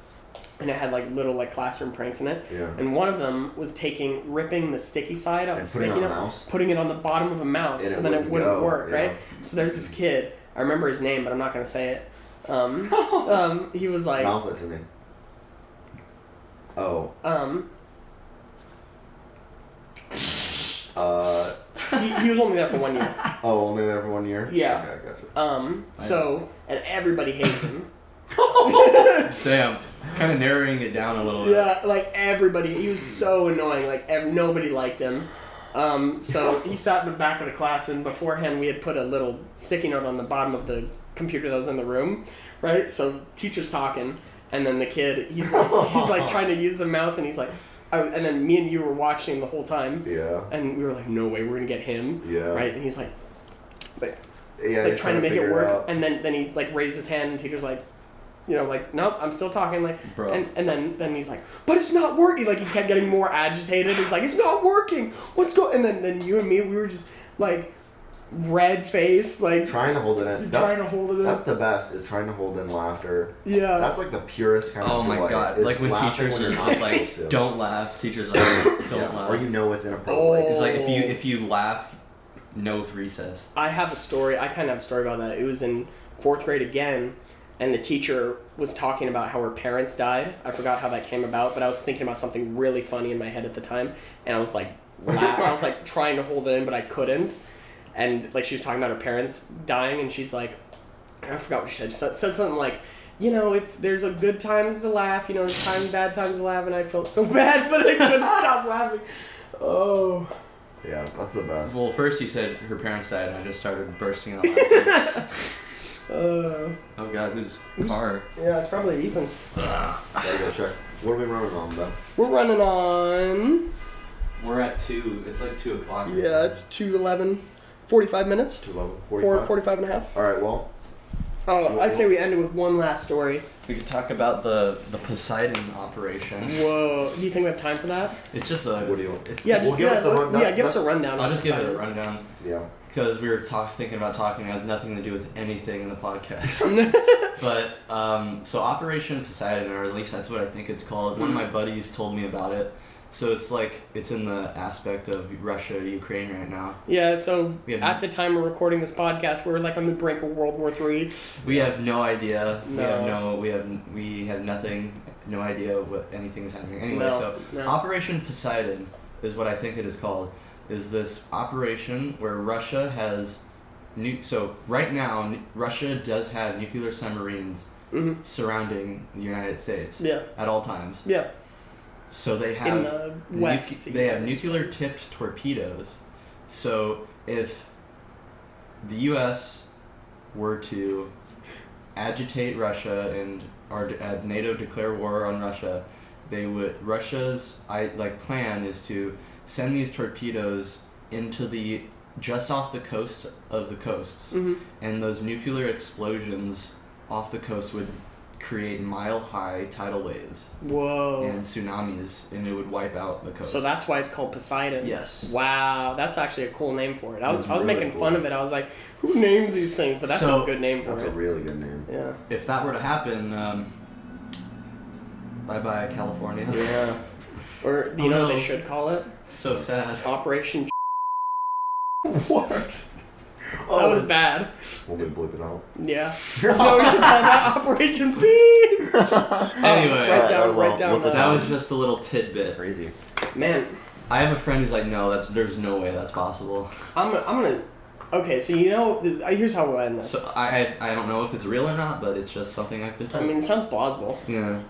and it had like little like classroom pranks in it. Yeah. And one of them was ripping the sticky side of the sticky note, putting it on the bottom of a mouse, so then it wouldn't work, right? So there's this kid. I remember his name, but I'm not gonna say it. He was like. Mouth it to me. Oh. He was only there for 1 year. Oh, only there for 1 year? Yeah. Okay, gotcha. So, and everybody hated him. Damn. Kind of narrowing it down a little bit. Yeah, like everybody. He was so annoying. Like nobody liked him. So he sat in the back of the class, and beforehand we had put a little sticky note on the bottom of the computer that was in the room, right? So teacher's talking, and then the kid, he's like trying to use the mouse, and he's like, and then me and you were watching the whole time. Yeah. And we were like, no way, we're gonna get him. Yeah. Right? And he's like trying to make figure it work, out. and then he like raised his hand, and teacher's like, nope, I'm still talking, like, bro. And then he's like, but it's not working. Like he kept getting more agitated. He's like, it's not working. What's going? And then you and me, we were just like red face, like trying to hold it in. That's the best, is trying to hold in laughter. Yeah. That's like the purest kind of joy. Oh my god. Like when teachers are just like, don't laugh. Teachers are like, don't laugh. Or it's inappropriate. It's like if you laugh, no recess. I have a story. I kind of have a story about that. It was in 4th grade again, and the teacher was talking about how her parents died. I forgot how that came about, but I was thinking about something really funny in my head at the time, and I was like, I was like trying to hold it in, but I couldn't. And like she was talking about her parents dying, and she's like, I forgot what she said. She said something like, there's a good times to laugh, there's bad times to laugh, and I felt so bad, but I couldn't stop laughing. Oh. Yeah, that's the best. Well, first you said her parents died, and I just started bursting out laughing. Oh god, whose car? Yeah, it's probably Ethan's. Gotta go check. What are we running on, though? We're running on. We're at 2. It's like 2 o'clock. Yeah, it's 2:11. 45 minutes. 2:11. 45. 45 and a half. All right. Well. I'd say we ended with one last story. We could talk about the Poseidon operation. Whoa! Do you think we have time for that? It's just a. What do you want? It's, yeah, just give us the rundown. Yeah, give us a rundown. I'll just give it a rundown. Yeah. Because we were thinking about talking, it has nothing to do with anything in the podcast. But so Operation Poseidon, or at least that's what I think it's called. One of my buddies told me about it. So it's in the aspect of Russia, Ukraine right now. Yeah, so at the time we're recording this podcast, we're like on the brink of World War III. We have no idea. No. We have nothing, no idea what anything is happening. Anyway, Operation Poseidon is what I think it is called. Is this operation where Russia has so right now Russia does have nuclear submarines surrounding the United States at all times. Yeah. So they have in the West they have nuclear tipped torpedoes. So if the U.S. were to agitate Russia and have NATO declare war on Russia, Russia's plan is to send these torpedoes into just off the coast of the coasts, and those nuclear explosions off the coast would create mile-high tidal waves. Whoa. And tsunamis, and it would wipe out the coast. So that's why it's called Poseidon. Yes. Wow, that's actually a cool name for it. I was really making cool. fun of it. I was like, who names these things? But that's a good name for That's it. a really good name. Yeah. If that were to happen, bye-bye California. Yeah. Or you know what they should call it? So sad. Operation. What? That was bad. Want me to bleep it out? Yeah. No, we should call that Operation Beep. Anyway, write down. That was just a little tidbit. Crazy. Man, I have a friend who's like, no, there's no way that's possible. I'm gonna. Okay, so here's how we'll end this. So I don't know if it's real or not, but it's just something I've been told. I mean, it sounds plausible. Yeah.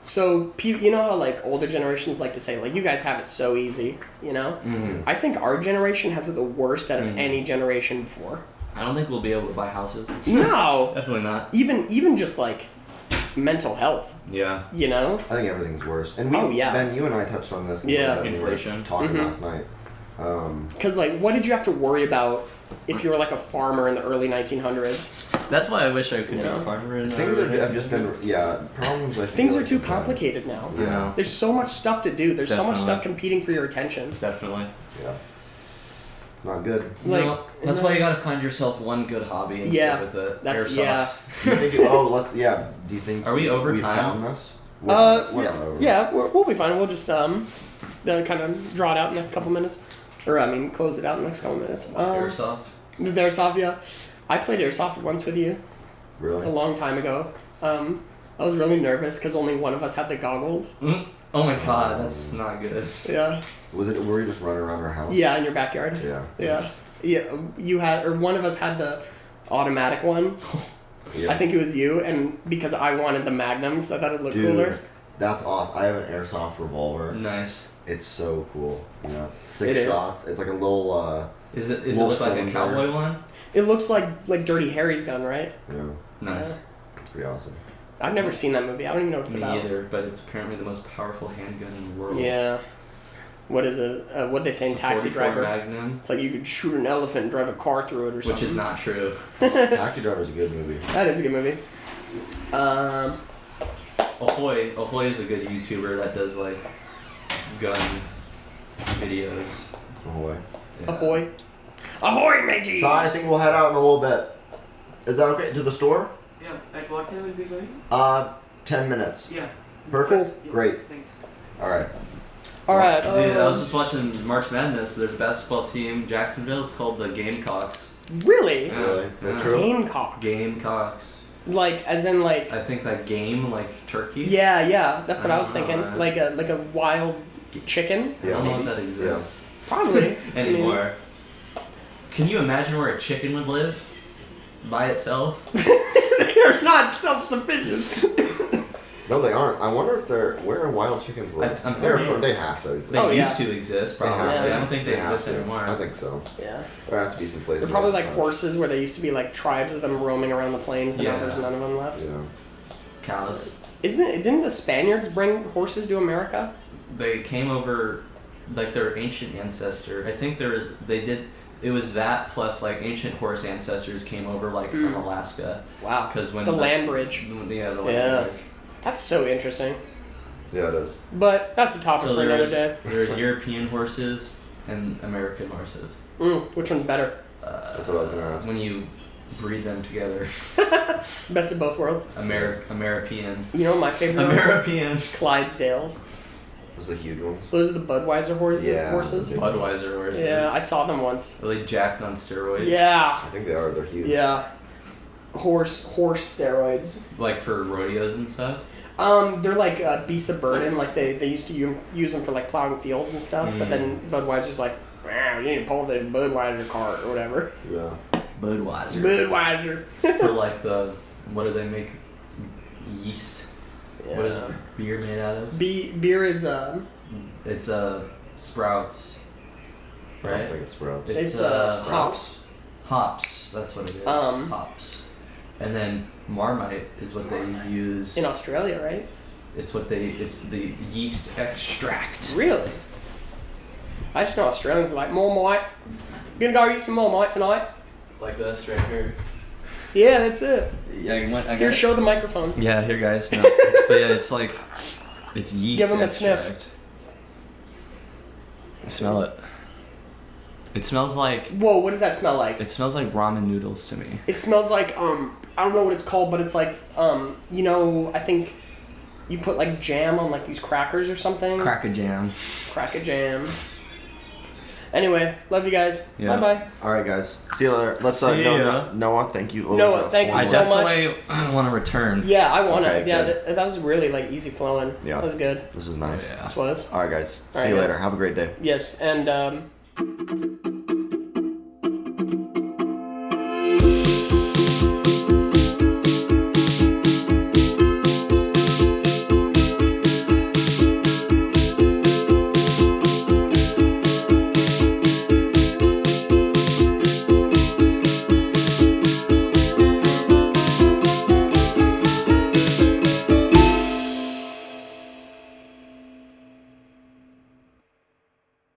So you know how like older generations like to say like you guys have it so easy, you know? Mm-hmm. I think our generation has it the worst out of any generation before. I don't think we'll be able to buy houses. No. Definitely not. Even just like mental health, Yeah. you know? I think everything's worse. And Ben, you and I touched on this. Inflation. We were talking last night. Because like, what did you have to worry about if you were like a farmer in the early 1900s? That's why I wish I could be a farmer. Things have just been problems. I feel Things are like too have been- complicated now. Yeah. There's so much stuff to do. There's so much Definitely. stuff competing for your attention. Definitely. Yeah. It's not good. Like, no, that's why you gotta find yourself one good hobby and Yeah, stick with it. that's Airsoft. yeah. Do you think? Do you think? Are we over we time? found this? We're not over. We'll be fine. We'll just kind of draw it out in the next couple minutes, or I mean, close it out in the next couple minutes. Airsoft. The Airsoft, yeah. I played Airsoft once with you a Really? long time ago. I was really nervous because only one of us had the goggles. Oh my god, that's not good. Yeah. Were you just running around our house? Yeah, in your backyard. Yeah. Yeah. Yeah. You had, or one of us had the automatic one. Yeah. I think it was you, and because I wanted the Magnum, because I thought it looked Dude, cooler. that's awesome. I have an airsoft revolver. Nice. It's so cool. You know, It 6 is. shots. It's like a little. Is it little look like a cylinder. cowboy one? It looks like Dirty Harry's gun, right? Yeah, Nice. Yeah. it's pretty awesome. I've never seen that movie. I don't even know what it's Me about. either, but it's apparently the most powerful handgun in the world. Yeah. What is it? What'd they say in It's a Taxi 44 Driver? Magnum, It's like you could shoot an elephant and drive a car through it or something. which is not true. Taxi Driver's a good movie. That is a good movie. Ahoy is a good YouTuber that does like gun videos. Ahoy. Yeah. Ahoy. Ahoy, matey! So I think we'll head out in a little bit. Is that okay? To the store? Yeah, at what time will be going? 10 minutes. Yeah. Perfect? Yeah, Great. Thanks. Alright. Alright. Dude, I was just watching March Madness. There's a basketball team, Jacksonville. It's called the Gamecocks. Really? Yeah. Really? Yeah. That true? Gamecocks. Gamecocks. Like, as in like... I think like game, like turkey. Yeah, that's what I was I don't thinking. know. Like a wild chicken? I don't know maybe. if that exists Probably. anymore. Can you imagine where a chicken would live by itself? They're not self-sufficient. No, they aren't. I wonder if where are wild chickens live? I'm They're pretty- they have to exist. They Oh, yeah. used to exist, They probably. have to. I don't think they have exist to. anymore. I think so. Yeah. There have to be some places. They're probably where like they horses where there used to be like tribes of them roaming around the plains, but now Yeah. there's none of them left. Yeah. Cows. Didn't the Spaniards bring horses to America? They came over, like their ancient ancestor. I think they did. It was that plus like ancient horse ancestors came over like from Alaska. Wow. Because when The land bridge. Yeah, the land Yeah. bridge. That's so interesting. Yeah, it is. But that's a topic So for another there's day. there's European horses and American horses. Which one's better? That's what I was gonna ask. When you breed them together, Best of both worlds. American. You know what my favorite are? American. Clydesdales. Those are the huge ones. Those are the Budweiser horses. Yeah. horses. Budweiser horses. Yeah, I saw them once. Really jacked on steroids. Yeah. I think they are. They're huge. Yeah. Horse steroids. Like for rodeos and stuff. They're like beasts of burden. Like they used to use them for like plowing fields and stuff. But then Budweiser's like, you need to pull the Budweiser cart or whatever. Yeah. Budweiser. Budweiser. For like what do they make? Yeast. Yeah. What is beer made out of? Beer is It's Sprouts. I don't Right? think it's Sprouts. it's Sprouts. hops. Hops. That's what it is. Um, Hops. And then Marmite is what they use. In Australia, right? It's the yeast extract. Really? I just know Australians are like, Marmite. Gonna go eat some Marmite tonight? Like this right here. Yeah, that's it. Yeah, Here, show the microphone. Yeah, here, guys. No. But yeah, it's like, it's yeast Give 'em a extract. sniff. Smell it. It smells like. Whoa, what does that smell like? It smells like ramen noodles to me. It smells like, I don't know what it's called, but it's like, you know, I think you put like jam on like these crackers or something. Crack a jam. Crack a jam. Anyway, love you guys. Yeah. Bye bye. All right, guys. See you later. Let's See ya. Noah, thank you. Noah, thank you I so much. definitely want to return. Yeah, I want to. Okay, Yeah, good. that was really like easy flowing. Yeah. That was good. This is nice. Oh, yeah. This was. All right, guys. All See you right, later. Have a great day. Yes, and